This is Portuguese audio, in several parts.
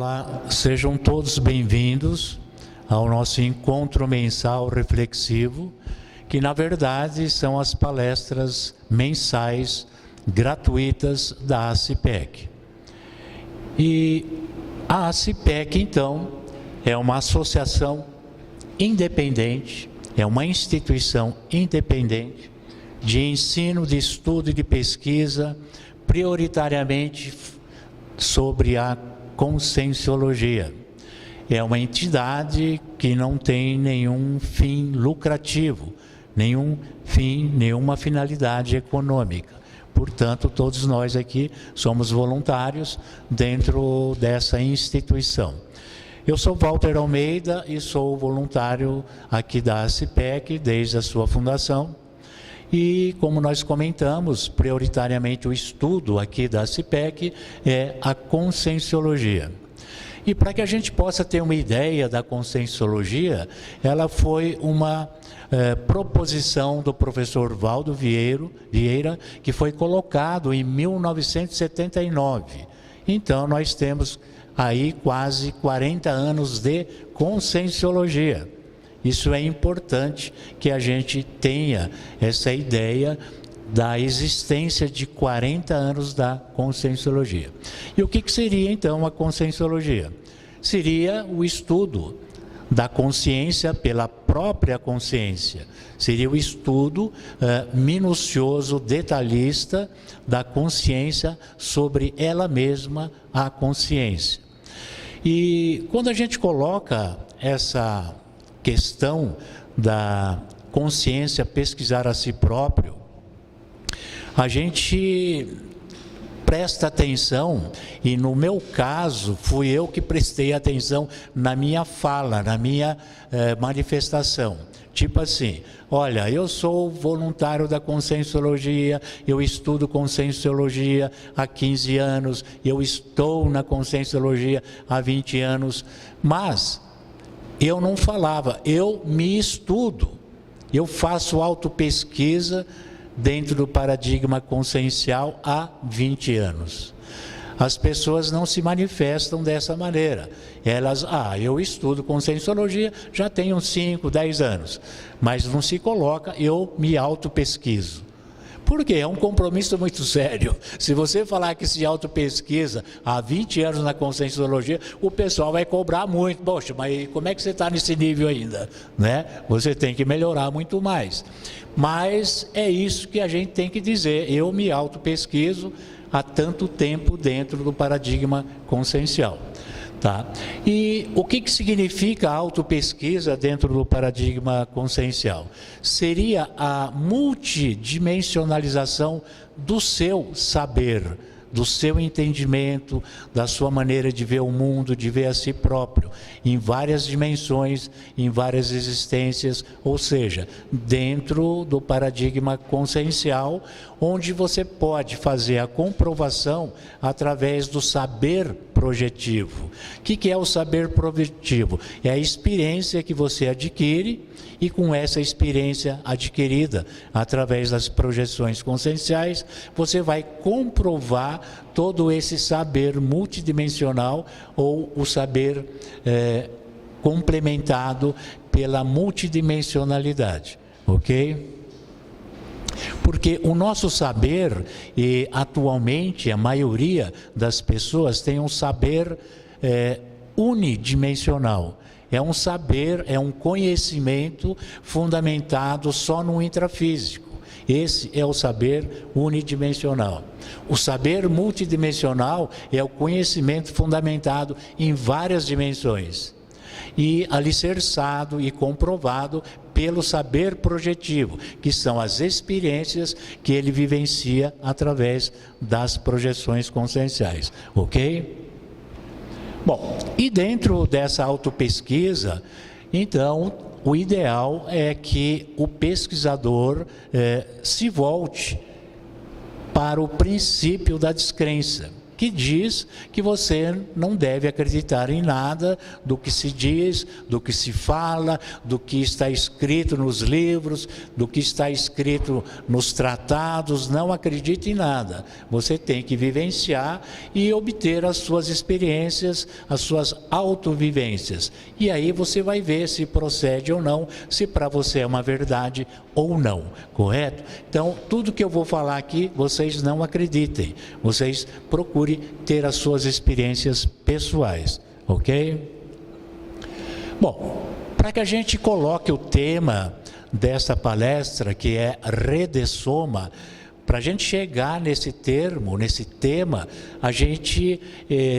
Olá, sejam todos bem-vindos ao nosso encontro mensal reflexivo, que na verdade são as palestras mensais gratuitas da ACIPEC. E a ACIPEC, então, é uma associação independente, é uma instituição independente de ensino, de estudo e de pesquisa, prioritariamente sobre a conscienciologia. É uma entidade que não tem nenhum fim lucrativo, nenhuma finalidade econômica. Portanto, todos nós aqui somos voluntários dentro dessa instituição. Eu sou Walter Almeida e sou voluntário aqui da ACIPEC desde a sua fundação. E, como nós comentamos, prioritariamente o estudo aqui da ACIPEC é a conscienciologia. E para que a gente possa ter uma ideia da conscienciologia, ela foi uma proposição do professor Valdo Vieira, que foi colocado em 1979. Então, nós temos aí quase 40 anos de conscienciologia. Isso é importante que a gente tenha essa ideia da existência de 40 anos da conscienciologia. E o que seria então a conscienciologia? Seria o estudo da consciência pela própria consciência. Seria o estudo minucioso, detalhista da consciência sobre ela mesma, a consciência. E quando a gente coloca essa questão da consciência pesquisar a si próprio, a gente presta atenção, e no meu caso, fui eu que prestei atenção na minha fala, na minha manifestação. Tipo assim, olha, eu sou voluntário da conscienciologia, eu estudo conscienciologia há 15 anos, eu estou na conscienciologia há 20 anos, mas eu não falava, eu me estudo, eu faço autopesquisa dentro do paradigma consciencial há 20 anos. As pessoas não se manifestam dessa maneira. Elas, eu estudo conscienciologia, já tenho 5, 10 anos, mas não se coloca, eu me autopesquiso. Por quê? É um compromisso muito sério. Se você falar que se autopesquisa há 20 anos na conscienciologia, o pessoal vai cobrar muito. Poxa, mas como é que você está nesse nível ainda? Né? Você tem que melhorar muito mais. Mas é isso que a gente tem que dizer. Eu me autopesquiso há tanto tempo dentro do paradigma consciencial. Tá? E o que significa a autopesquisa dentro do paradigma consciencial? Seria a multidimensionalização do seu saber, do seu entendimento, da sua maneira de ver o mundo, de ver a si próprio, em várias dimensões, em várias existências, ou seja, dentro do paradigma consciencial, onde você pode fazer a comprovação através do saber projetivo. O que é o saber projetivo? É a experiência que você adquire, e com essa experiência adquirida através das projeções conscienciais, você vai comprovar todo esse saber multidimensional ou o saber complementado pela multidimensionalidade, ok? Porque o nosso saber, e atualmente a maioria das pessoas tem um saber unidimensional. É um saber, é um conhecimento fundamentado só no intrafísico. Esse é o saber unidimensional. O saber multidimensional é o conhecimento fundamentado em várias dimensões e alicerçado e comprovado pelo saber projetivo, que são as experiências que ele vivencia através das projeções conscienciais, ok? Bom, e dentro dessa autopesquisa, então, o ideal é que o pesquisador se volte para o princípio da descrença. que diz que você não deve acreditar em nada do que se diz, do que se fala, do que está escrito nos livros, do que está escrito nos tratados. Não acredite em nada. Você tem que vivenciar e obter as suas experiências, as suas autovivências. E aí você vai ver se procede ou não, se para você é uma verdade ou não, correto? Então, tudo que eu vou falar aqui, vocês não acreditem. Vocês procurem ter as suas experiências pessoais, ok? Bom, para que a gente coloque o tema desta palestra, que é Redessoma, para a gente chegar nesse termo, nesse tema, a gente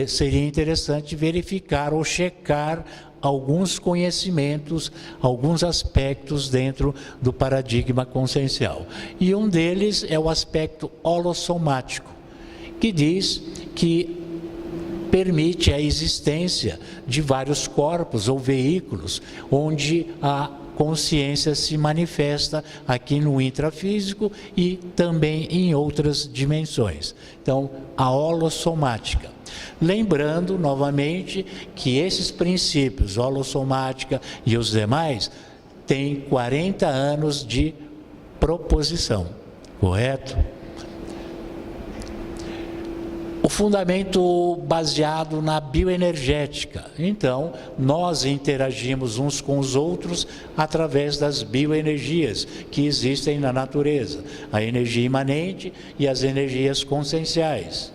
seria interessante verificar ou checar alguns conhecimentos, alguns aspectos dentro do paradigma consciencial. E um deles é o aspecto holossomático, que diz que permite a existência de vários corpos ou veículos, onde a consciência se manifesta aqui no intrafísico e também em outras dimensões. Então, a holossomática. Lembrando, novamente, que esses princípios, holossomática e os demais, têm 40 anos de proposição, correto? O fundamento baseado na bioenergética. Então, nós interagimos uns com os outros através das bioenergias que existem na natureza. A energia imanente e as energias conscienciais.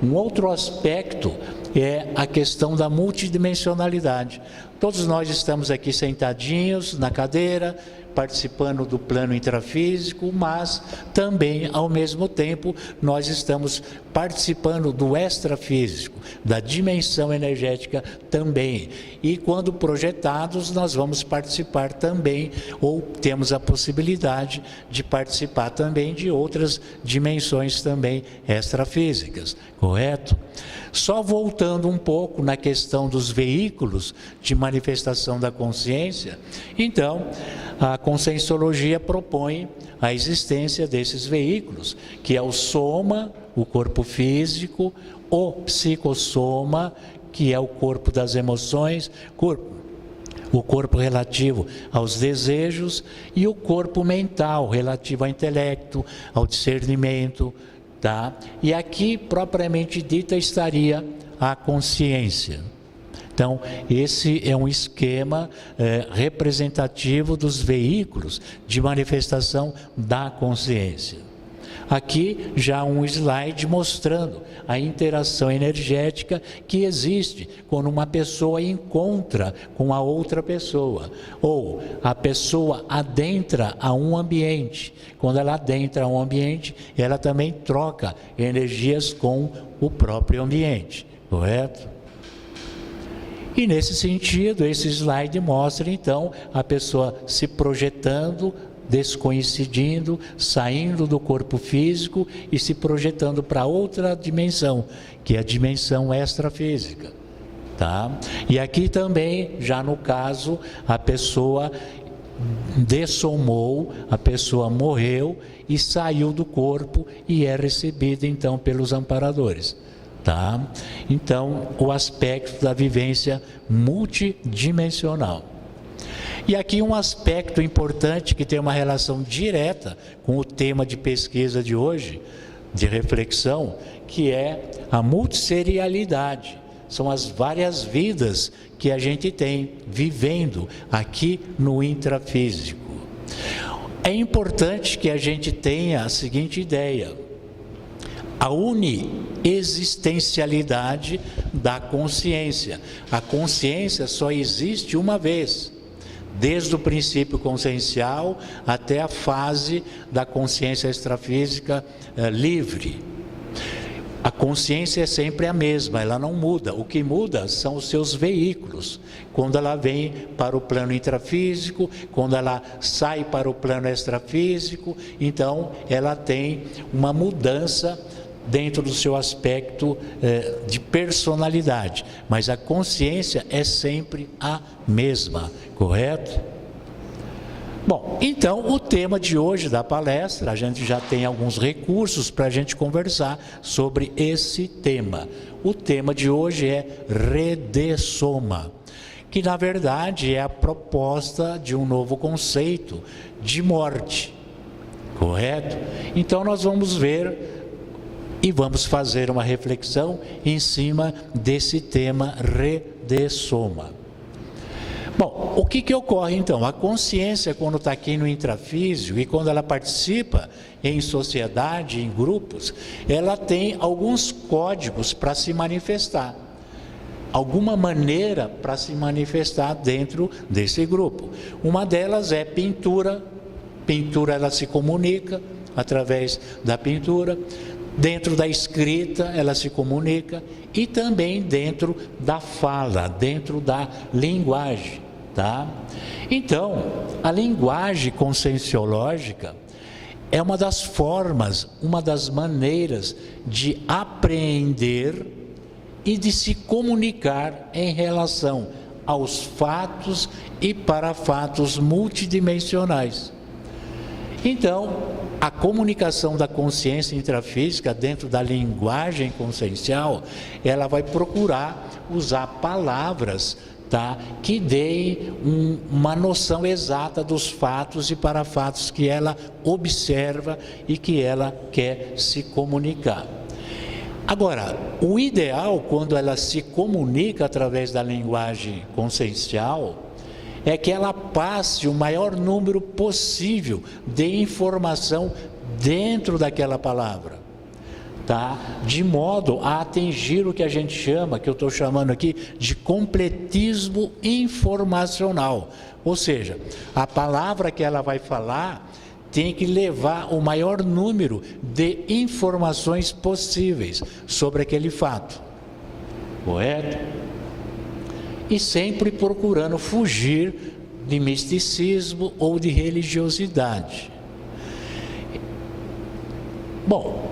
Um outro aspecto é a questão da multidimensionalidade. Todos nós estamos aqui sentadinhos na cadeira, participando do plano intrafísico, mas também, ao mesmo tempo, nós estamos participando do extrafísico, da dimensão energética também. E quando projetados, nós vamos participar também, ou temos a possibilidade de participar também de outras dimensões também extrafísicas, correto? Só voltando um pouco na questão dos veículos de manifestação da consciência, então, a conscienciologia propõe a existência desses veículos, que é o soma, o corpo físico, o psicossoma, que é o corpo das emoções, o corpo relativo aos desejos, e o corpo mental, relativo ao intelecto, ao discernimento, tá? E aqui, propriamente dita, estaria a consciência. Então, esse é um esquema representativo dos veículos de manifestação da consciência. Aqui já um slide mostrando a interação energética que existe quando uma pessoa encontra com a outra pessoa, ou a pessoa adentra a um ambiente. Quando ela adentra a um ambiente, ela também troca energias com o próprio ambiente, correto? E nesse sentido, esse slide mostra então a pessoa se projetando, descoincidindo, saindo do corpo físico e se projetando para outra dimensão, que é a dimensão extrafísica, tá? E aqui também, já no caso, a pessoa dessomou, a pessoa morreu e saiu do corpo e é recebida então pelos amparadores. Tá? Então, o aspecto da vivência multidimensional. E aqui um aspecto importante que tem uma relação direta com o tema de pesquisa de hoje, de reflexão, que é a multisserialidade. São as várias vidas que a gente tem vivendo aqui no intrafísico. É importante que a gente tenha a seguinte ideia: a uniexistencialidade da consciência. A consciência só existe uma vez, desde o princípio consciencial até a fase da consciência extrafísica livre. A consciência é sempre a mesma, ela não muda. O que muda são os seus veículos. Quando ela vem para o plano intrafísico, quando ela sai para o plano extrafísico, então ela tem uma mudança dentro do seu aspecto de personalidade. Mas a consciência é sempre a mesma, correto? Bom, então o tema de hoje da palestra, a gente já tem alguns recursos para a gente conversar sobre esse tema. O tema de hoje é redsoma, que na verdade é a proposta de um novo conceito de morte, correto? Então nós vamos ver e vamos fazer uma reflexão em cima desse tema redsoma. Bom, o que ocorre então? A consciência, quando está aqui no intrafísico e quando ela participa em sociedade, em grupos, ela tem alguns códigos para se manifestar, alguma maneira para se manifestar dentro desse grupo. Uma delas é pintura. Pintura, ela se comunica através da pintura. Dentro da escrita, ela se comunica, e também dentro da fala, dentro da linguagem, tá? Então, a linguagem conscienciológica é uma das formas, uma das maneiras de apreender e de se comunicar em relação aos fatos e para fatos multidimensionais. Então, a comunicação da consciência intrafísica dentro da linguagem consciencial, ela vai procurar usar palavras, tá, que deem uma noção exata dos fatos e para fatos que ela observa e que ela quer se comunicar. Agora, o ideal, quando ela se comunica através da linguagem consciencial, é que ela passe o maior número possível de informação dentro daquela palavra, tá? De modo a atingir o que a gente chama, que eu estou chamando aqui, de completismo informacional. Ou seja, a palavra que ela vai falar tem que levar o maior número de informações possíveis sobre aquele fato, correto? E sempre procurando fugir de misticismo ou de religiosidade. Bom,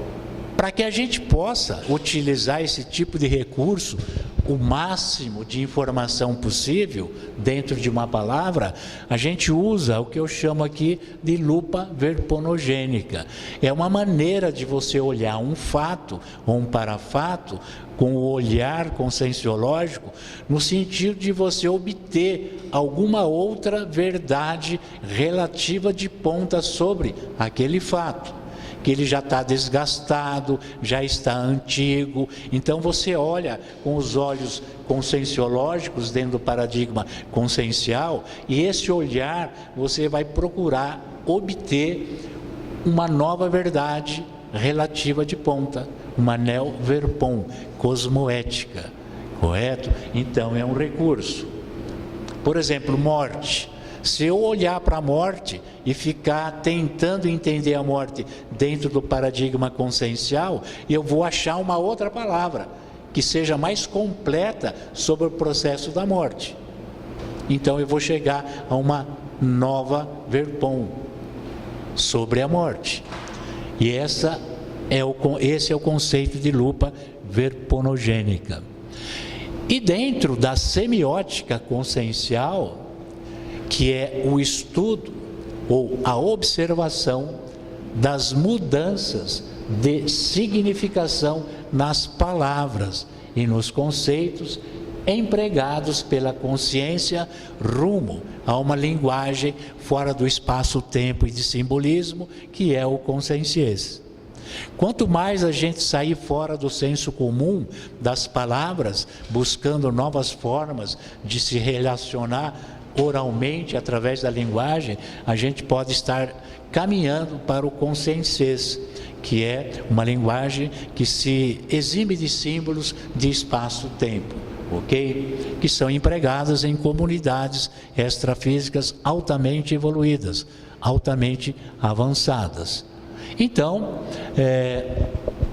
para que a gente possa utilizar esse tipo de recurso, o máximo de informação possível dentro de uma palavra, a gente usa o que eu chamo aqui de lupa verponogênica. É uma maneira de você olhar um fato ou um parafato com o olhar conscienciológico, no sentido de você obter alguma outra verdade relativa de ponta sobre aquele fato, que ele já está desgastado, já está antigo. Então você olha com os olhos conscienciológicos dentro do paradigma consciencial, e esse olhar você vai procurar obter uma nova verdade relativa de ponta, uma neo-verpon, cosmoética, correto? Então é um recurso. Por exemplo, morte. Se eu olhar para a morte e ficar tentando entender a morte dentro do paradigma consciencial, eu vou achar uma outra palavra que seja mais completa sobre o processo da morte. Então eu vou chegar a uma nova verpon sobre a morte. E esse é o conceito de lupa verponogênica. E dentro da semiótica consciencial, que é o estudo ou a observação das mudanças de significação nas palavras e nos conceitos empregados pela consciência rumo a uma linguagem fora do espaço-tempo e de simbolismo, que é o consciência. Quanto mais a gente sair fora do senso comum das palavras, buscando novas formas de se relacionar oralmente através da linguagem, a gente pode estar caminhando para o consciência, que é uma linguagem que se exime de símbolos de espaço-tempo, ok? Que são empregadas em comunidades extrafísicas altamente evoluídas, altamente avançadas. Então,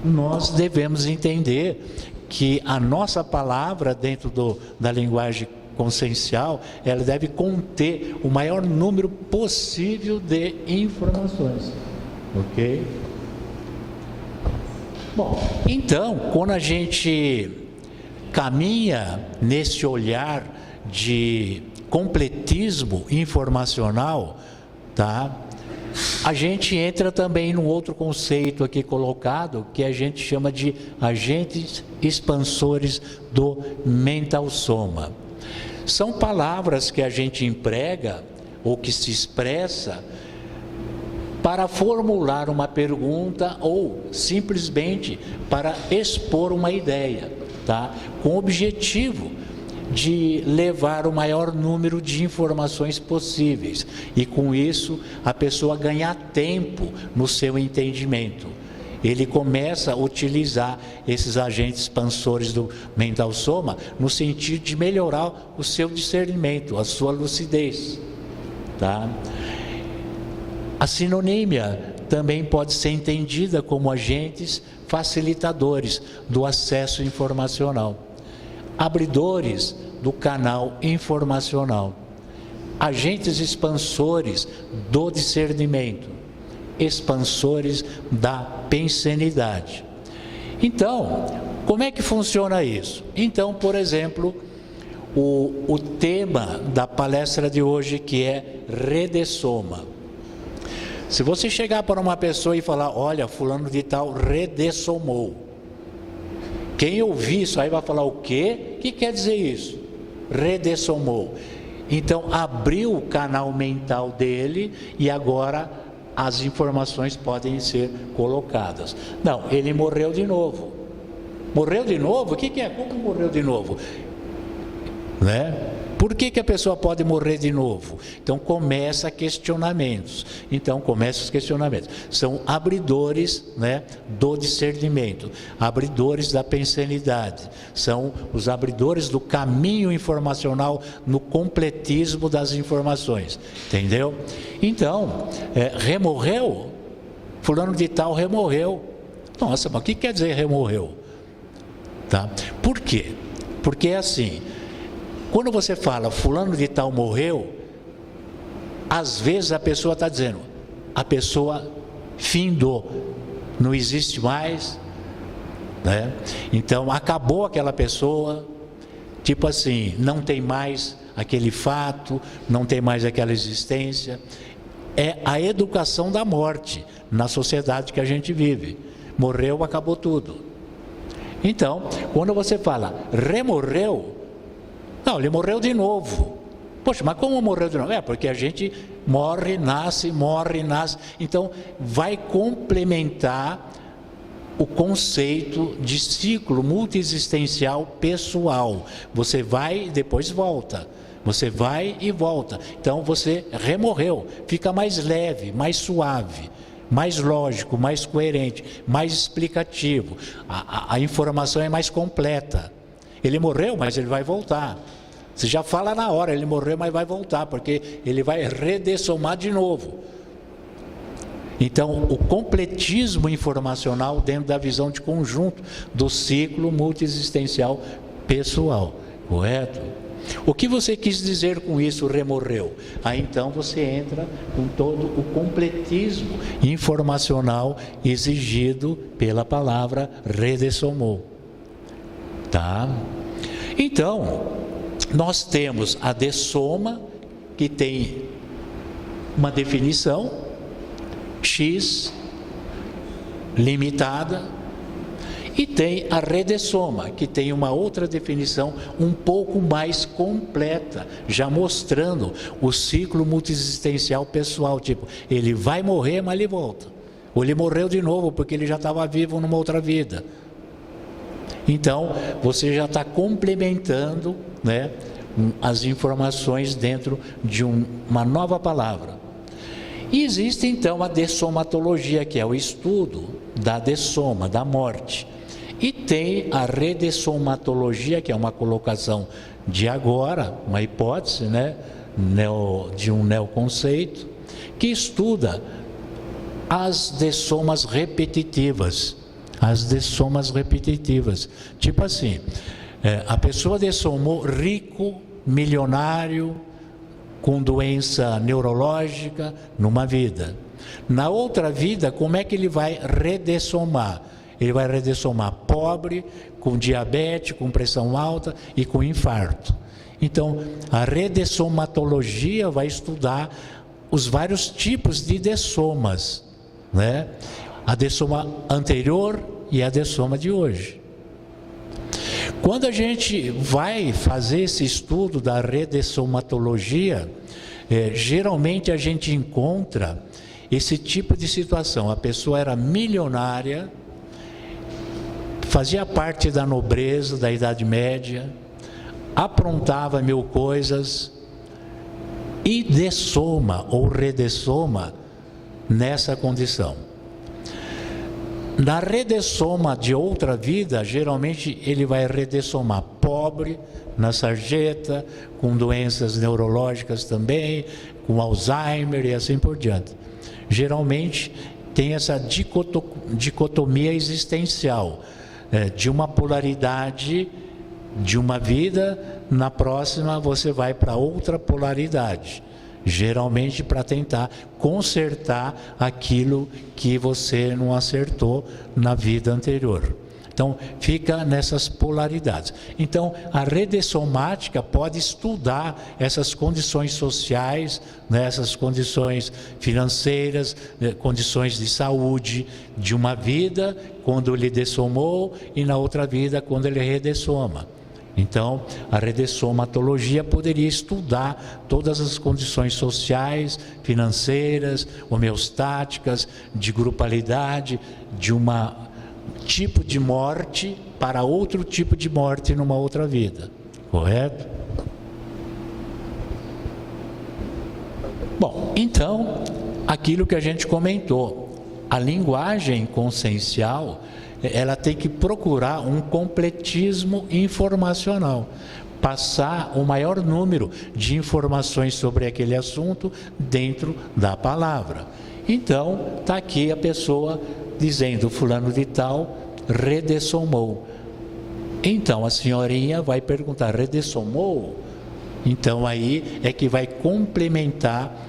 nós devemos entender que a nossa palavra dentro da linguagem consciencial, ela deve conter o maior número possível de informações, ok? Bom, então, quando a gente caminha nesse olhar de completismo informacional, tá? A gente entra também num outro conceito aqui colocado, que a gente chama de agentes expansores do mental soma. São palavras que a gente emprega, ou que se expressa, para formular uma pergunta ou simplesmente para expor uma ideia, tá? Com o objetivo de levar o maior número de informações possíveis e com isso a pessoa ganhar tempo no seu entendimento. Ele começa a utilizar esses agentes expansores do mental soma no sentido de melhorar o seu discernimento, a sua lucidez, tá? A sinonímia também pode ser entendida como agentes facilitadores do acesso informacional, abridores do canal informacional, agentes expansores do discernimento, expansores da pensenidade. Então, como é que funciona isso? Então, por exemplo, o tema da palestra de hoje, que é redessoma. Se você chegar para uma pessoa e falar, olha, fulano de tal redessomou, quem ouvir isso aí vai falar o quê? O que quer dizer isso? Redessomou. Então abriu o canal mental dele e agora as informações podem ser colocadas. Não, ele morreu de novo. Morreu de novo? O que é? Como morreu de novo? Né? Por que a pessoa pode morrer de novo? Então começa questionamentos. São abridores, né, do discernimento, abridores da pensenidade. São os abridores do caminho informacional no completismo das informações. Entendeu? Então, remorreu? Fulano de tal remorreu. Nossa, mas o que quer dizer remorreu? Tá? Por quê? Porque é assim... Quando você fala fulano de tal morreu, às vezes a pessoa está dizendo, a pessoa findou, não existe mais, né? Então acabou aquela pessoa, tipo assim, não tem mais aquele fato, não tem mais aquela existência. É a educação da morte na sociedade que a gente vive. Morreu, acabou tudo. Então, quando você fala remorreu, não, ele morreu de novo. Poxa, mas como morreu de novo? Porque a gente morre, nasce. Então, vai complementar o conceito de ciclo multiexistencial pessoal. Você vai e depois volta. Você vai e volta. Então, você remorreu. Fica mais leve, mais suave, mais lógico, mais coerente, mais explicativo. A informação é mais completa. Ele morreu, mas ele vai voltar. Você já fala na hora, ele morreu, mas vai voltar, porque ele vai redessomar de novo. Então, o completismo informacional dentro da visão de conjunto do ciclo multiexistencial pessoal, correto? O que você quis dizer com isso, remorreu? Aí então você entra com todo o completismo informacional exigido pela palavra redessomou. Tá? Então, nós temos a dessoma, que tem uma definição, X, limitada, e tem a redessoma, que tem uma outra definição um pouco mais completa, já mostrando o ciclo multiexistencial pessoal, tipo, ele vai morrer, mas ele volta. Ou ele morreu de novo, porque ele já estava vivo numa outra vida. Então, você já está complementando, né, as informações dentro de uma nova palavra. E existe então a dessomatologia, que é o estudo da dessoma, da morte. E tem a redessomatologia, que é uma colocação de agora, uma hipótese, né, de um neoconceito, que estuda as dessomas repetitivas. As dessomas repetitivas. Tipo assim, a pessoa dessomou rico, milionário, com doença neurológica, numa vida. Na outra vida, como é que ele vai redessomar? Ele vai redessomar pobre, com diabetes, com pressão alta e com infarto. Então, a redessomatologia vai estudar os vários tipos de dessomas, né? A dessoma anterior e a dessoma de hoje. Quando a gente vai fazer esse estudo da redessomatologia, geralmente a gente encontra esse tipo de situação. A pessoa era milionária, fazia parte da nobreza, da Idade Média, aprontava 1000 coisas e dessoma ou redessoma nessa condição. Na redessoma de outra vida, geralmente ele vai redessomar pobre, na sarjeta, com doenças neurológicas também, com Alzheimer e assim por diante. Geralmente tem essa dicotomia existencial, de uma polaridade de uma vida, na próxima você vai para outra polaridade. Geralmente para tentar consertar aquilo que você não acertou na vida anterior. Então, fica nessas polaridades. Então, a redessomática pode estudar essas condições sociais, né, essas condições financeiras, condições de saúde de uma vida, quando ele dessomou, e na outra vida, quando ele redessoma. Então, a redessomatologia poderia estudar todas as condições sociais, financeiras, homeostáticas, de grupalidade, de um tipo de morte para outro tipo de morte numa outra vida. Correto? Bom, então, aquilo que a gente comentou, a linguagem consciencial, ela tem que procurar um completismo informacional, passar o maior número de informações sobre aquele assunto dentro da palavra. Então, está aqui a pessoa dizendo, fulano de tal redessomou. Então, a senhorinha vai perguntar, redessomou? Então, aí é que vai complementar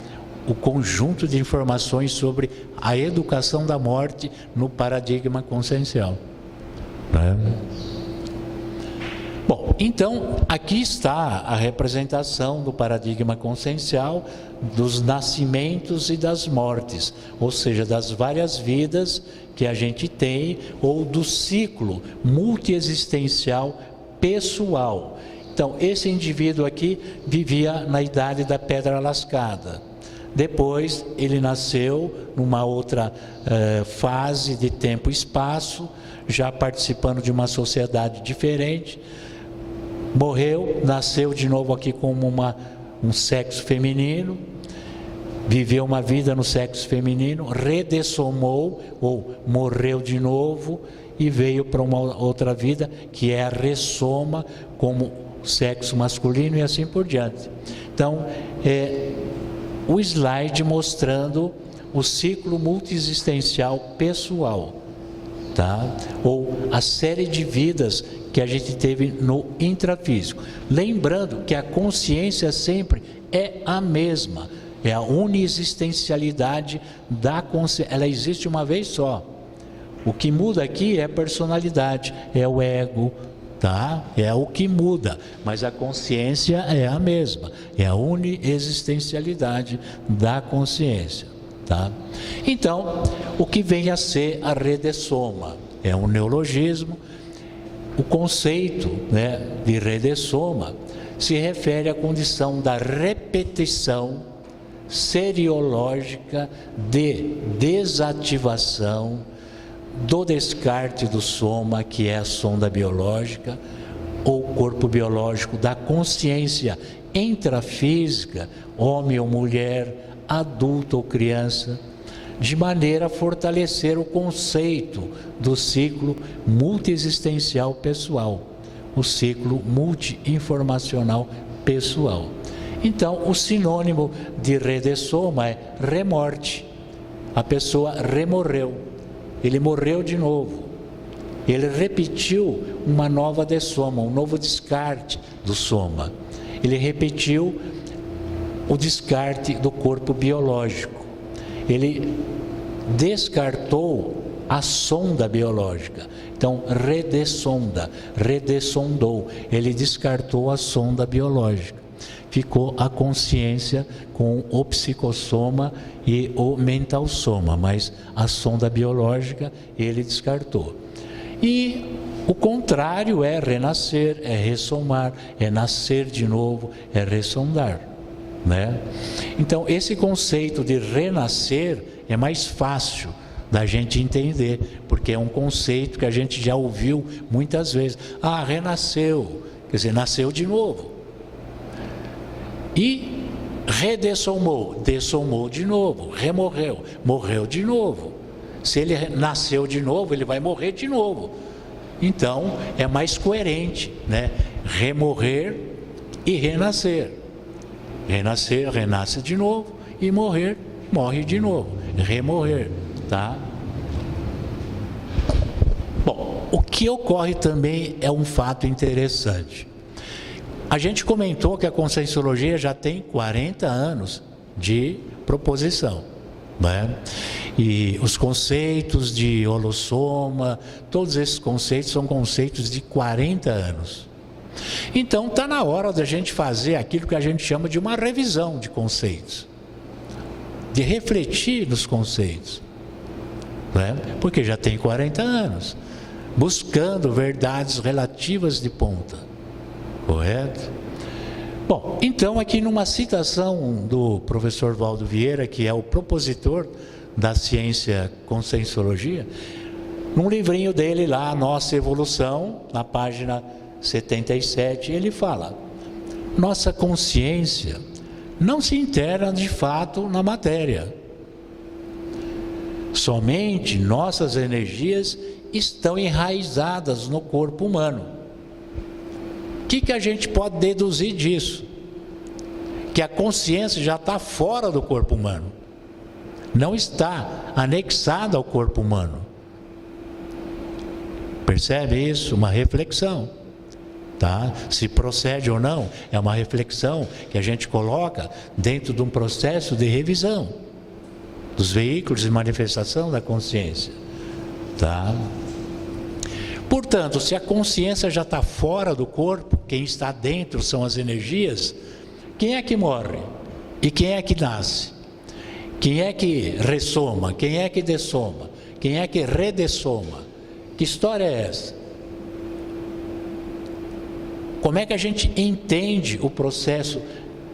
o conjunto de informações sobre a educação da morte no paradigma consciencial. Bom, então, aqui está a representação do paradigma consciencial dos nascimentos e das mortes, ou seja, das várias vidas que a gente tem, ou do ciclo multiexistencial pessoal. Então, esse indivíduo aqui vivia na idade da pedra lascada. Depois, ele nasceu numa outra fase de tempo e espaço, já participando de uma sociedade diferente. Morreu, nasceu de novo aqui como um sexo feminino, viveu uma vida no sexo feminino, redessomou ou morreu de novo e veio para uma outra vida que é a ressoma como sexo masculino e assim por diante. Então, o slide mostrando o ciclo multiexistencial pessoal, tá? Ou a série de vidas que a gente teve no intrafísico. Lembrando que a consciência sempre é a mesma, é a uniexistencialidade da consciência, ela existe uma vez só. O que muda aqui é a personalidade, é o ego, tá? É o que muda, mas a consciência é a mesma, é a uniexistencialidade da consciência, tá? Então, o que vem a ser a redessoma? É um neologismo. O conceito, né, de redessoma se refere à condição da repetição seriológica de desativação do descarte do soma, que é a sonda biológica, ou corpo biológico da consciência intrafísica, homem ou mulher, adulto ou criança, de maneira a fortalecer o conceito do ciclo multiexistencial pessoal, o ciclo multi-informacional pessoal. Então, o sinônimo de redessoma é remorte. A pessoa remorreu, ele morreu de novo, ele repetiu uma nova dessoma, um novo descarte do soma. Ele repetiu o descarte do corpo biológico. Ele descartou a sonda biológica. Então, redessondou. Ele descartou a sonda biológica. Ficou a consciência com o psicossoma e o mental soma, mas a sonda biológica ele descartou. E o contrário é renascer, é ressomar, é nascer de novo, é ressondar, né? Então, esse conceito de renascer é mais fácil da gente entender, porque é um conceito que a gente já ouviu muitas vezes. Ah, renasceu, quer dizer, nasceu de novo. E redessomou, dessomou de novo, remorreu, morreu de novo. Se ele nasceu de novo, ele vai morrer de novo. Então, é mais coerente, né? Remorrer e renascer. Renascer, renasce de novo, e morrer, morre de novo. Remorrer, tá? Bom, o que ocorre também é um fato interessante. A gente comentou que a Conscienciologia já tem 40 anos de proposição, né? E os conceitos de holossoma, todos esses conceitos são conceitos de 40 anos. Então está na hora da gente fazer aquilo que a gente chama de uma revisão de conceitos, de refletir nos conceitos, né? Porque já tem 40 anos, buscando verdades relativas de ponta, correto? Bom, então aqui numa citação do professor Valdo Vieira, que é o propositor da ciência Conscienciologia, num livrinho dele lá, Nossa Evolução, na página 77, ele fala: nossa consciência não se interna de fato na matéria. Somente nossas energias estão enraizadas no corpo humano. O que a gente pode deduzir disso? Que a consciência já está fora do corpo humano, não está anexada ao corpo humano. Percebe isso? Uma reflexão, tá? Se procede ou não, é uma reflexão que a gente coloca dentro de um processo de revisão dos veículos de manifestação da consciência, tá? Portanto, se a consciência já está fora do corpo, quem está dentro são as energias. Quem é que morre? E quem é que nasce? Quem é que ressoma? Quem é que dessoma? Quem é que redessoma? Que história é essa? Como é que a gente entende o processo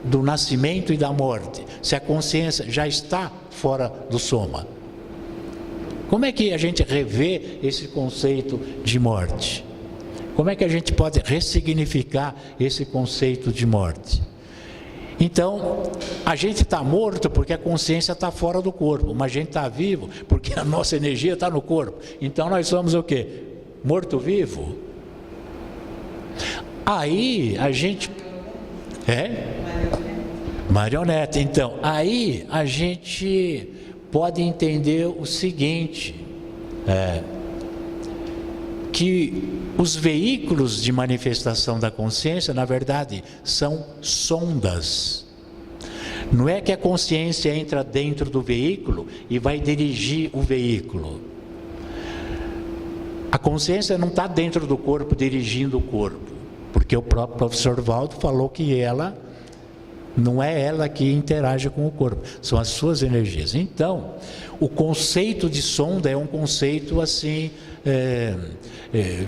do nascimento e da morte, se a consciência já está fora do soma? Como é que a gente revê esse conceito de morte? Como é que a gente pode ressignificar esse conceito de morte? Então, a gente está morto porque a consciência está fora do corpo, mas a gente está vivo porque a nossa energia está no corpo. Então, nós somos o quê? Morto-vivo? Aí, a gente... Marioneta. Então, aí a gente pode entender o seguinte, que os veículos de manifestação da consciência, na verdade, são sondas. Não é que a consciência entra dentro do veículo e vai dirigir o veículo. A consciência não está dentro do corpo dirigindo o corpo, porque o próprio professor Valdo falou que ela não é ela que interage com o corpo, são as suas energias. Então, o conceito de sonda é um conceito assim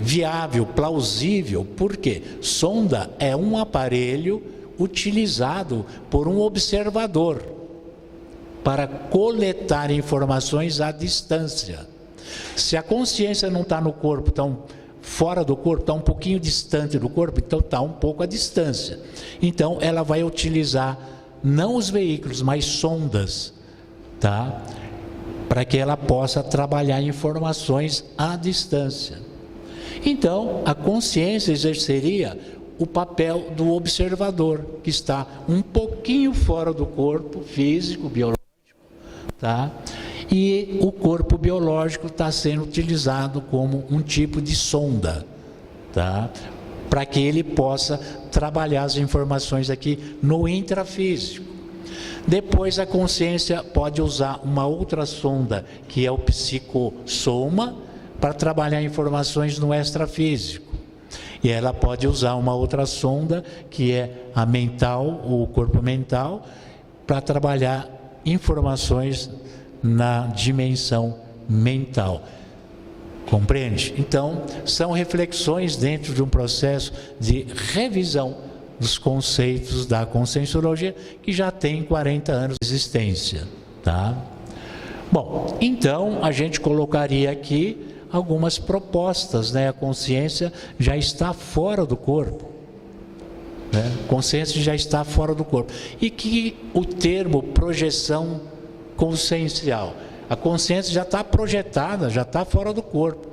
viável, plausível. Por quê? Sonda é um aparelho utilizado por um observador para coletar informações à distância. Se a consciência não está no corpo, então fora do corpo, está um pouquinho distante do corpo, então está um pouco à distância. Então ela vai utilizar não os veículos, mas sondas, tá? Para que ela possa trabalhar informações à distância. Então a consciência exerceria o papel do observador, que está um pouquinho fora do corpo físico, biológico, tá? E o corpo biológico está sendo utilizado como um tipo de sonda, tá? Para que ele possa trabalhar as informações aqui no intrafísico. Depois a consciência pode usar uma outra sonda, que é o psicossoma, para trabalhar informações no extrafísico. E ela pode usar uma outra sonda, que é a mental, o corpo mental, para trabalhar informações na dimensão mental. Compreende? Então, são reflexões dentro de um processo de revisão dos conceitos da Conscienciologia, que já tem 40 anos de existência, tá? Bom, então a gente colocaria aqui algumas propostas, né? A consciência já está fora do corpo, né? A consciência já está fora do corpo. E que o termo projeção consciencial, a consciência já está projetada, já está fora do corpo.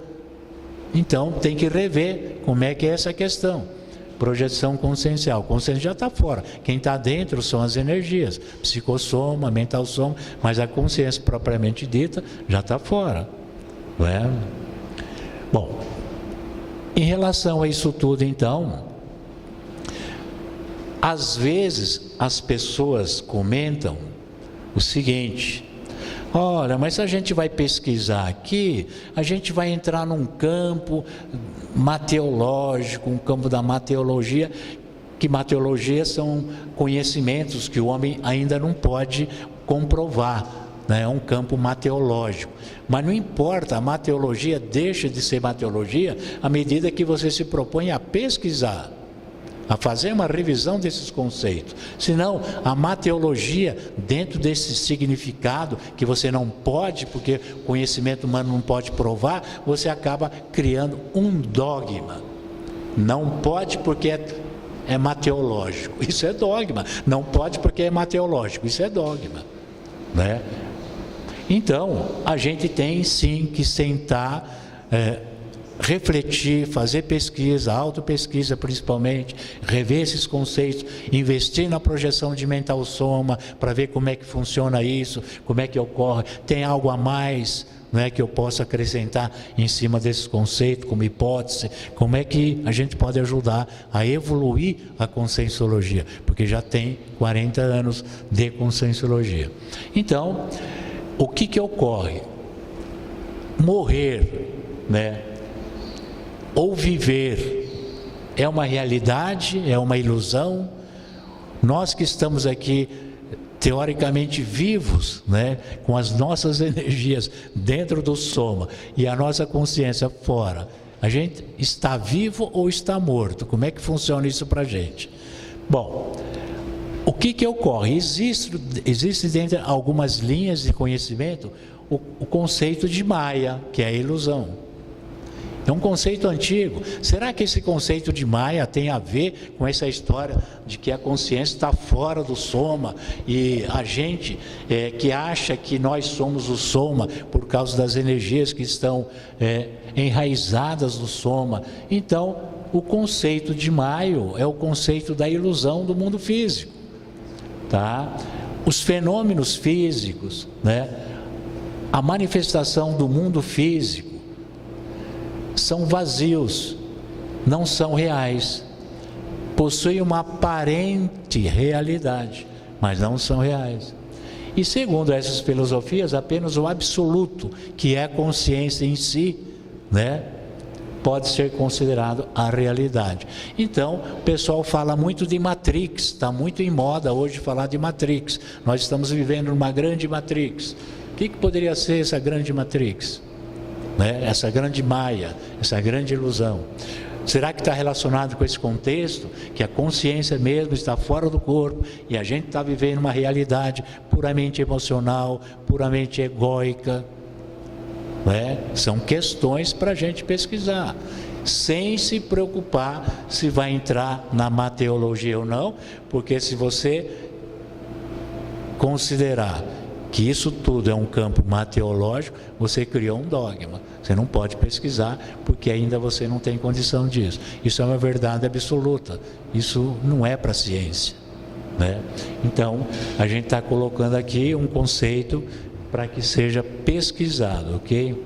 Então tem que rever como é que é essa questão. Projeção consciencial, a consciência já está fora. Quem está dentro são as energias, psicossoma, mental soma, mas a consciência propriamente dita já está fora, não é? Bom, em relação a isso tudo, então, às vezes as pessoas comentam o seguinte: olha, mas se a gente vai pesquisar aqui, a gente vai entrar num campo mateológico, um campo da mateologia, que mateologia são conhecimentos que o homem ainda não pode comprovar, né? É um campo mateológico. Mas não importa, a mateologia deixa de ser mateologia à medida que você se propõe a pesquisar, a fazer uma revisão desses conceitos. Senão, a mateologia, dentro desse significado que você não pode, porque o conhecimento humano não pode provar, você acaba criando um dogma. Não pode porque é mateológico, isso é dogma. Não pode porque é mateológico, isso é dogma, né? Então, a gente tem sim que sentar, refletir, fazer pesquisa, autopesquisa principalmente, rever esses conceitos, investir na projeção de mental soma, para ver como é que funciona isso, como é que ocorre, tem algo a mais, né, que eu possa acrescentar em cima desses conceitos, como hipótese, como é que a gente pode ajudar a evoluir a Conscienciologia, porque já tem 40 anos de Conscienciologia. Então, o que ocorre? Morrer, né, ou viver, é uma realidade, é uma ilusão? Nós que estamos aqui teoricamente vivos, né, com as nossas energias dentro do soma e a nossa consciência fora, a gente está vivo ou está morto? Como é que funciona isso para a gente? Bom, o que ocorre? Existe dentro de algumas linhas de conhecimento o conceito de Maya, que é a ilusão. É um conceito antigo. Será que esse conceito de Maya tem a ver com essa história de que a consciência está fora do soma e a gente que acha que nós somos o soma por causa das energias que estão enraizadas no soma? Então, o conceito de Maya é o conceito da ilusão do mundo físico, tá? Os fenômenos físicos, né? A manifestação do mundo físico são vazios, não são reais, possuem uma aparente realidade, mas não são reais. E segundo essas filosofias, apenas o absoluto, que é a consciência em si, né, pode ser considerado a realidade. Então, o pessoal fala muito de Matrix, está muito em moda hoje falar de Matrix. Nós estamos vivendo numa grande Matrix. O que poderia ser essa grande Matrix? Né? Essa grande Maya, essa grande ilusão. Será que está relacionado com esse contexto, que a consciência mesmo está fora do corpo e a gente está vivendo uma realidade puramente emocional, puramente egóica? Né? São questões para a gente pesquisar, sem se preocupar se vai entrar na mateologia ou não, porque se você considerar que isso tudo é um campo mateológico, você criou um dogma. Você não pode pesquisar, porque ainda você não tem condição disso. Isso é uma verdade absoluta. Isso não é para a ciência, né? Então, a gente está colocando aqui um conceito para que seja pesquisado, ok?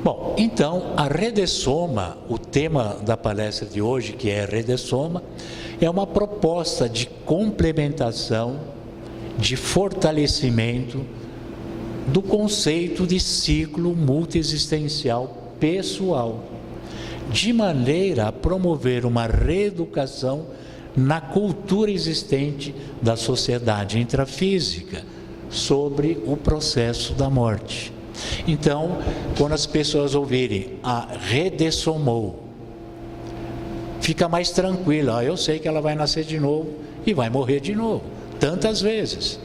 Bom, então, a Redesoma, o tema da palestra de hoje, que é Redesoma, é uma proposta de complementação, de fortalecimento do conceito de ciclo multiexistencial pessoal. de maneira a promover uma reeducação na cultura existente da sociedade intrafísica sobre o processo da morte. Então, quando as pessoas ouvirem a redessomou, fica mais tranquila, eu sei que ela vai nascer de novo e vai morrer de novo, tantas vezes.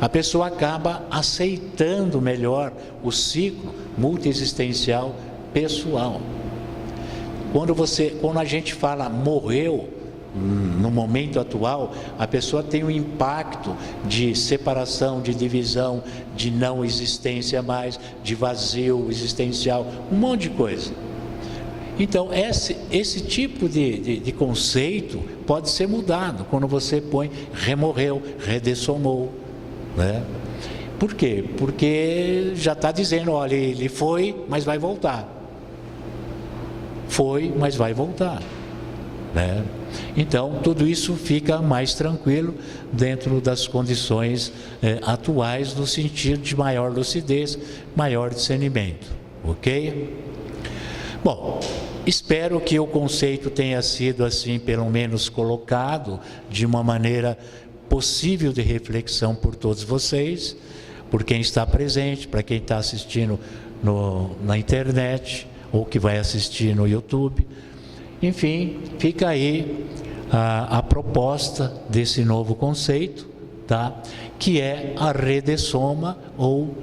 A pessoa acaba aceitando melhor o ciclo multiexistencial pessoal. Quando a gente fala morreu, no momento atual, a pessoa tem um impacto de separação, de divisão, de não existência mais, de vazio existencial, um monte de coisa. Então, esse tipo de conceito pode ser mudado quando você põe remorreu, redessomou, né? Por quê? Porque já está dizendo, olha, ele foi, mas vai voltar. Foi, mas vai voltar, né? Então, tudo isso fica mais tranquilo dentro das condições atuais, no sentido de maior lucidez, maior discernimento, ok? Bom, espero que o conceito tenha sido assim, pelo menos colocado de uma maneira possível de reflexão por todos vocês, por quem está presente, para quem está assistindo na internet, ou que vai assistir no YouTube. Enfim, fica aí a proposta desse novo conceito, tá? Que é a redessoma, ou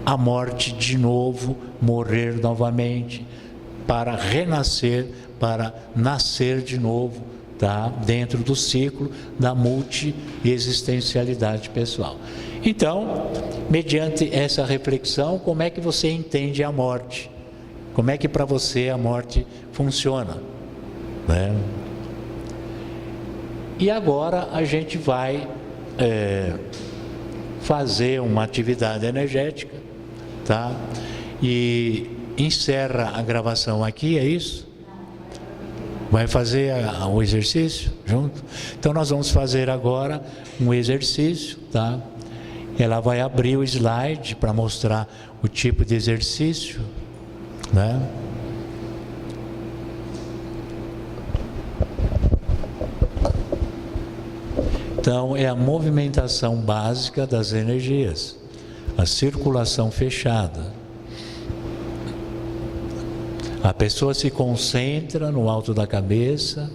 a morte de novo, morrer novamente, para renascer, para nascer de novo, tá? Dentro do ciclo da multi-existencialidade pessoal. Então, mediante essa reflexão, como é que você entende a morte? Como é que para você a morte funciona, né? E agora a gente vai fazer uma atividade energética, tá? E encerra a gravação aqui, é isso? Vai fazer o exercício junto? Então nós vamos fazer agora um exercício, tá? Ela vai abrir o slide para mostrar o tipo de exercício, né? Então é a movimentação básica das energias, a circulação fechada. A pessoa se concentra no alto da cabeça,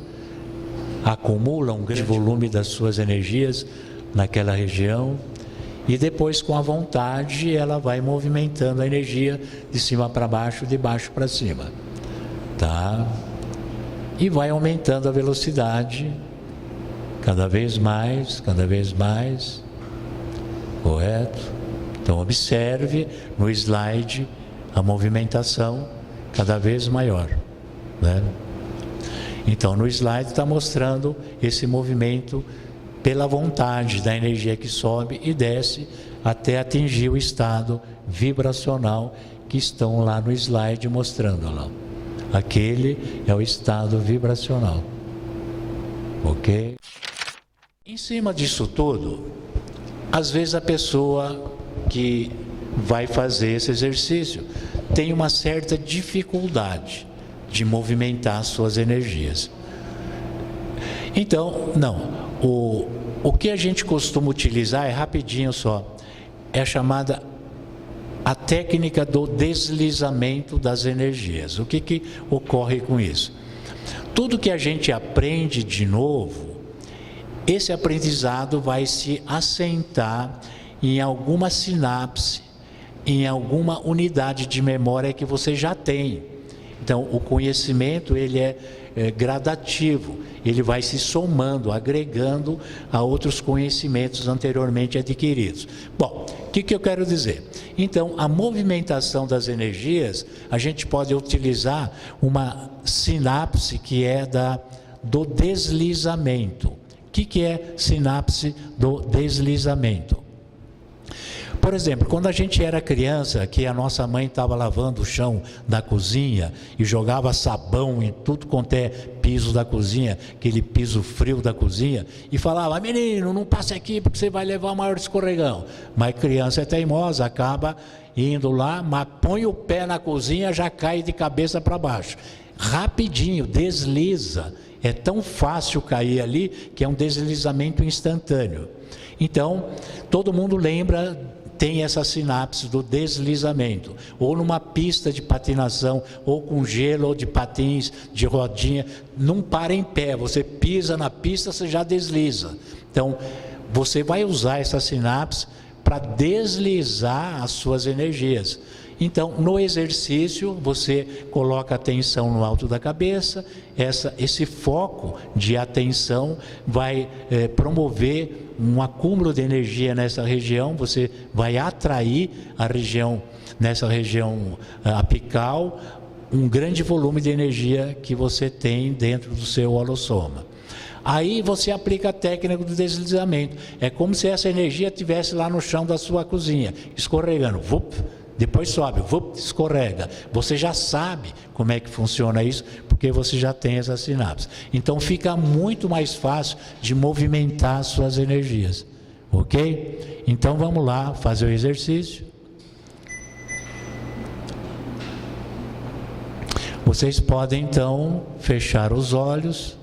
acumula um grande volume das suas energias naquela região, e depois, com a vontade, ela vai movimentando a energia de cima para baixo, de baixo para cima, tá? E vai aumentando a velocidade cada vez mais, correto? Então observe no slide a movimentação cada vez maior, né? Então no slide está mostrando esse movimento pela vontade da energia que sobe e desce até atingir o estado vibracional que estão lá no slide mostrando lá. Aquele é o estado vibracional, ok? Em cima disso tudo, às vezes a pessoa que vai fazer esse exercício tem uma certa dificuldade de movimentar suas energias. Então, não. O que a gente costuma utilizar é rapidinho só, é a chamada a técnica do deslizamento das energias. O que ocorre com isso? Tudo que a gente aprende de novo, esse aprendizado vai se assentar em alguma sinapse, em alguma unidade de memória que você já tem. Então, o conhecimento ele é gradativo, ele vai se somando, agregando a outros conhecimentos anteriormente adquiridos. Bom, o que eu quero dizer? Então, a movimentação das energias, a gente pode utilizar uma sinapse que é do deslizamento. O que é sinapse do deslizamento? Por exemplo, quando a gente era criança, que a nossa mãe estava lavando o chão da cozinha e jogava sabão em tudo quanto é piso da cozinha, aquele piso frio da cozinha, e falava, menino, não passe aqui porque você vai levar o maior escorregão. Mas criança é teimosa, acaba indo lá, mas põe o pé na cozinha, já cai de cabeça para baixo. rapidinho, desliza. É tão fácil cair ali que é um deslizamento instantâneo. Então, todo mundo lembra, tem essa sinapse do deslizamento. Ou numa pista de patinação, ou com gelo, ou de patins, de rodinha, não para em pé. Você pisa na pista, você já desliza. Então, você vai usar essa sinapse para deslizar as suas energias. Então, no exercício, você coloca a atenção no alto da cabeça, esse foco de atenção vai promover um acúmulo de energia nessa região, você vai atrair nessa região apical, um grande volume de energia que você tem dentro do seu holossoma. Aí você aplica a técnica do deslizamento. É como se essa energia estivesse lá no chão da sua cozinha, escorregando, depois sobe, escorrega. Você já sabe como é que funciona isso, porque você já tem essa sinapse. Então fica muito mais fácil de movimentar as suas energias. Ok? Então vamos lá fazer o exercício. Vocês podem então fechar os olhos.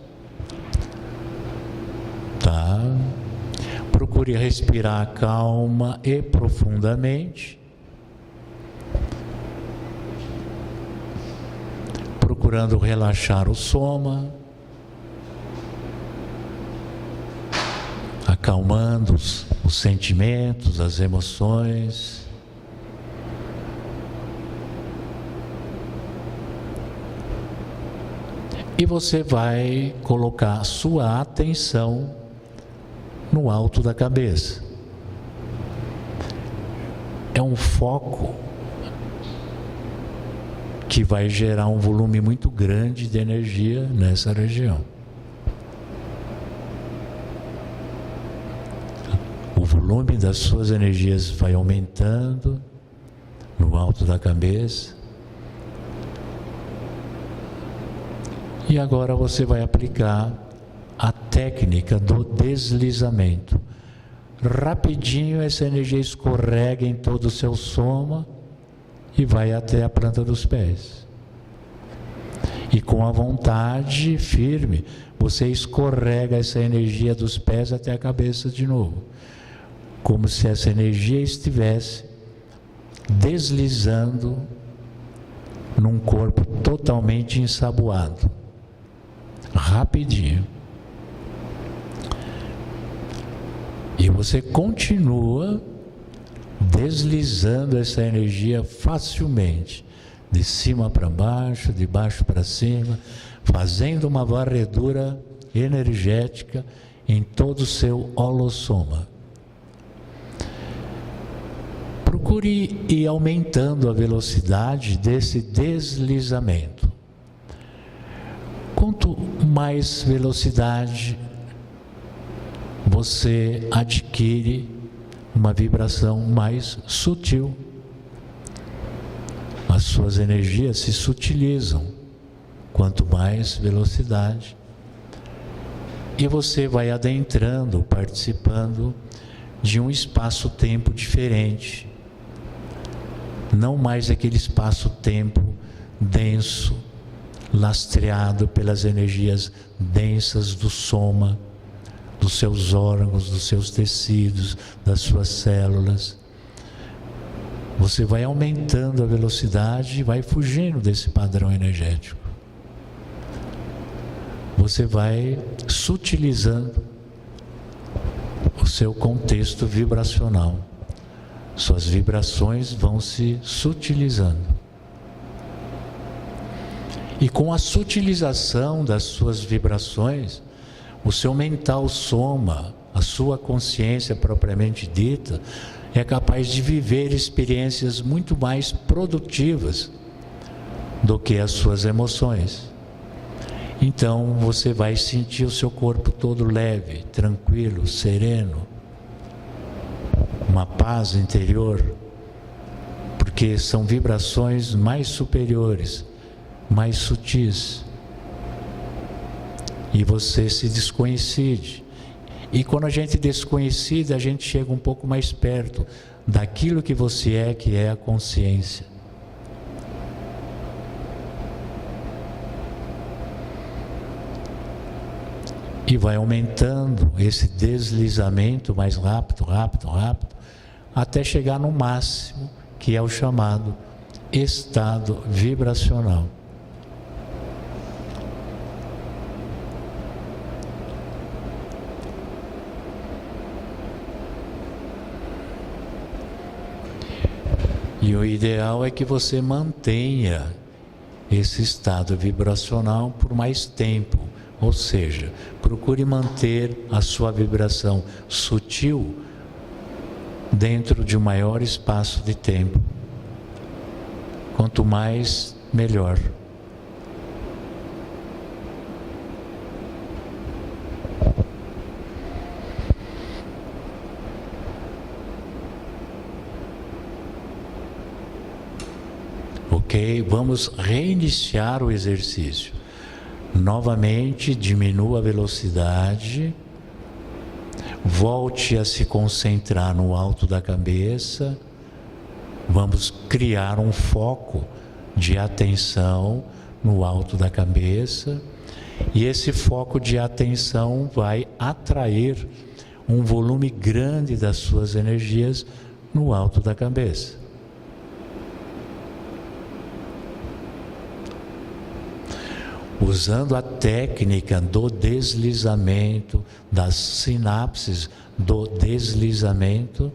Tá? Procure respirar calma e profundamente. Procurando relaxar o soma, acalmando os sentimentos, as emoções. E você vai colocar a sua atenção no alto da cabeça. É um foco que vai gerar um volume muito grande de energia nessa região. O volume das suas energias vai aumentando no alto da cabeça. E agora você vai aplicar a técnica do deslizamento. Rapidinho essa energia escorrega em todo o seu soma e vai até a planta dos pés. E com a vontade firme, você escorrega essa energia dos pés até a cabeça de novo. Como se essa energia estivesse deslizando num corpo totalmente ensaboado. Rapidinho. E você continua deslizando essa energia facilmente, de cima para baixo, de baixo para cima, fazendo uma varredura energética em todo o seu holossoma. Procure ir aumentando a velocidade desse deslizamento. Quanto mais velocidade você adquire uma vibração mais sutil. As suas energias se sutilizam quanto mais velocidade. E você vai adentrando, participando de um espaço-tempo diferente. Não mais aquele espaço-tempo denso, lastreado pelas energias densas do soma, dos seus órgãos, dos seus tecidos, das suas células. Você vai aumentando a velocidade e vai fugindo desse padrão energético. Você vai sutilizando o seu contexto vibracional. Suas vibrações vão se sutilizando. E com a sutilização das suas vibrações, o seu mental soma, a sua consciência propriamente dita, é capaz de viver experiências muito mais produtivas do que as suas emoções. Então você vai sentir o seu corpo todo leve, tranquilo, sereno, uma paz interior, porque são vibrações mais superiores, mais sutis. E você se descoincide. E quando a gente desconhecida, a gente chega um pouco mais perto daquilo que você é, que é a consciência. E vai aumentando esse deslizamento mais rápido, até chegar no máximo, que é o chamado estado vibracional. E o ideal é que você mantenha esse estado vibracional por mais tempo, ou seja, procure manter a sua vibração sutil dentro de um maior espaço de tempo. Quanto mais, melhor. Ok, vamos reiniciar o exercício. Novamente, diminua a velocidade. Volte a se concentrar no alto da cabeça. Vamos criar um foco de atenção no alto da cabeça. E esse foco de atenção vai atrair um volume grande das suas energias no alto da cabeça. Usando a técnica do deslizamento, das sinapses do deslizamento,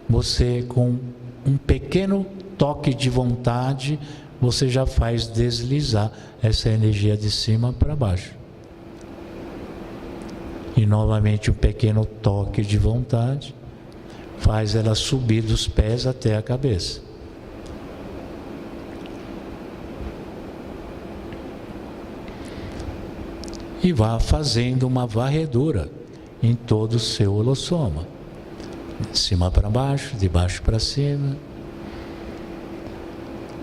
você, com um pequeno toque de vontade, você já faz deslizar essa energia de cima para baixo. E novamente um pequeno toque de vontade faz ela subir dos pés até a cabeça. E vá fazendo uma varredura em todo o seu holossoma, de cima para baixo, de baixo para cima.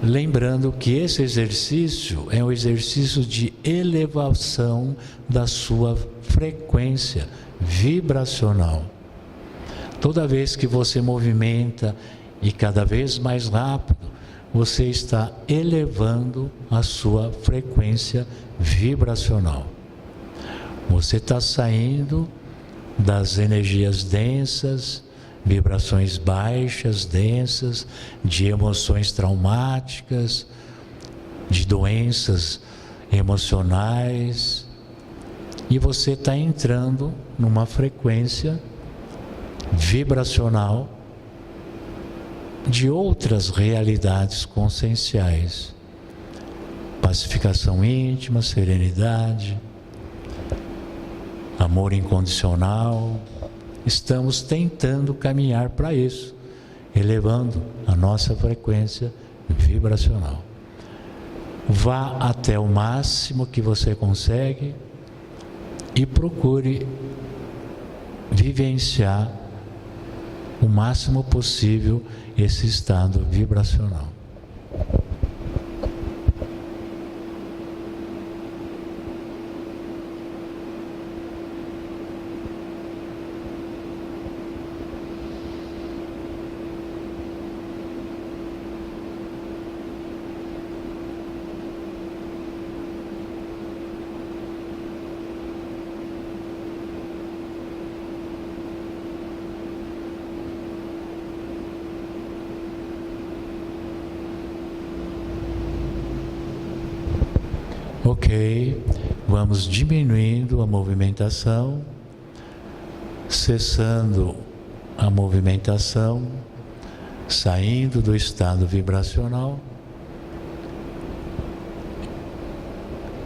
Lembrando que esse exercício é um exercício de elevação da sua frequência vibracional. Toda vez que você movimenta e cada vez mais rápido, você está elevando a sua frequência vibracional. Você está saindo das energias densas, vibrações baixas, densas, de emoções traumáticas, de doenças emocionais, e você está entrando numa frequência vibracional de outras realidades conscienciais. Pacificação íntima, serenidade, amor incondicional. Estamos tentando caminhar para isso, elevando a nossa frequência vibracional. Vá até o máximo que você consegue e procure vivenciar o máximo possível esse estado vibracional. Ok, vamos diminuindo a movimentação, cessando a movimentação, saindo do estado vibracional,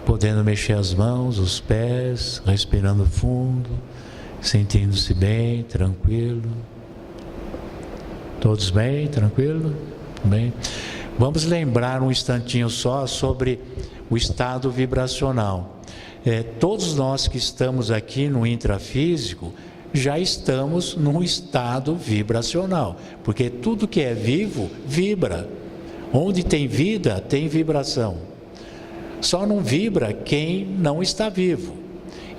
podendo mexer as mãos, os pés, respirando fundo, sentindo-se bem, tranquilo. Todos bem, tranquilo? Bem. Vamos lembrar um instantinho só sobre o estado vibracional. Todos nós que estamos aqui no intrafísico já estamos num estado vibracional, porque tudo que é vivo vibra. Onde tem vida, tem vibração. Só não vibra quem não está vivo.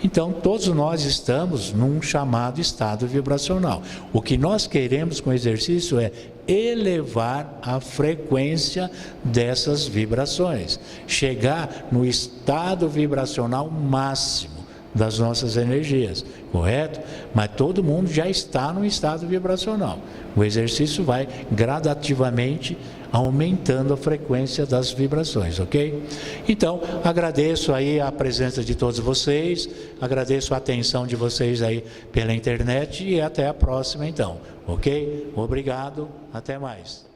Então, todos nós estamos num chamado estado vibracional. O que nós queremos com o exercício é elevar a frequência dessas vibrações. Chegar no estado vibracional máximo das nossas energias, correto? Mas todo mundo já está no estado vibracional. O exercício vai gradativamente aumentando a frequência das vibrações, ok? Então, agradeço aí a presença de todos vocês, agradeço a atenção de vocês aí pela internet e até a próxima então, ok? Obrigado, até mais.